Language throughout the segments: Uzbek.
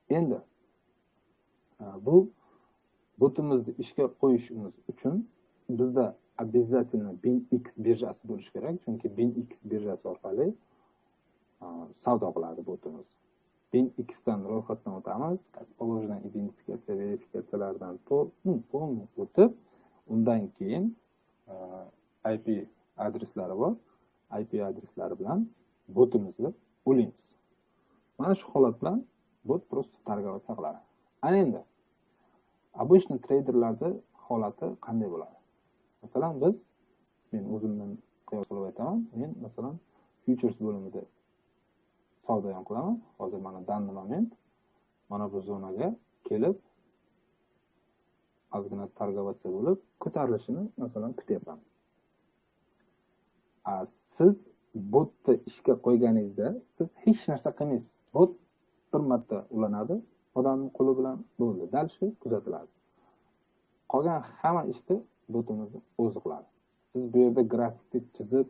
Endi bu botimizni ishga qo'yishimiz uchun bizda обязательно BinX birjasi bo'lishi kerak, chunki BinX birjasi orqali savdo qiladi botimiz. BinX dan ro'yxatdan o'tamiz, положенный identifikatsiya verifikatsiyalardan полный o'tib, undan keyin IP adreslari bor. IP adreslari bilan botimizni ulaymiz. Mana shu holat bilan bot просто торговаться qiladi. Ana endi обычный treyderlarda holati qanday bo'ladi? Masalan, men o'zimdan qiyos qilib aytaman. Men masalan futures bo'limida savdo ham qilaman. Hozir mana данный moment mana bu zonaga kelib ozgina торговаться bo'lib, ko'tarilishini masalan kutyapman. Siz botni ishga qo'yganingizda siz hech narsa qilmaysiz. Bot bir marta ulanadi, odamning qo'li bilan bo'ldi. Dalshi kuzatiladi. Qolgan hamma ishni botimiz o'zi qiladi. Siz bu yerda grafikni chizib,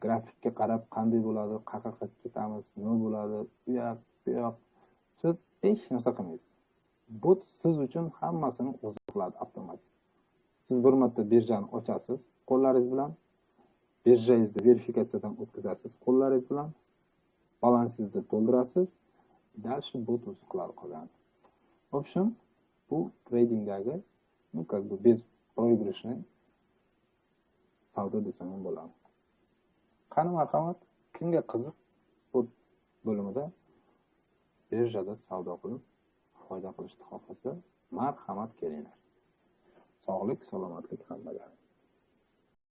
grafikka qarab qanday bo'ladi, qayerga ketamiz, nima bo'ladi, bu yoq. Siz hech narsa qilmaysiz. Bot siz uchun hammasini o'zi qiladi avtomatik. Siz bir marta birjani ochasiz, qo'llaringiz bilan birjangizni verifikatsiyadan o'tkazasiz, qo'llaringiz bilan balansingizni to'ldirasiz, dalshi bot o'zi qiladi qolgan. В общем, bu tradingdagi как бы без проигрышный savdo desam ham bo'ladi. Qani marhamat, kimga qiziq sport bo'limida birjada savdo qilib foyda qilishni xohlasa, marhamat kelinglar. Sog'lik, salomatlik hammaga.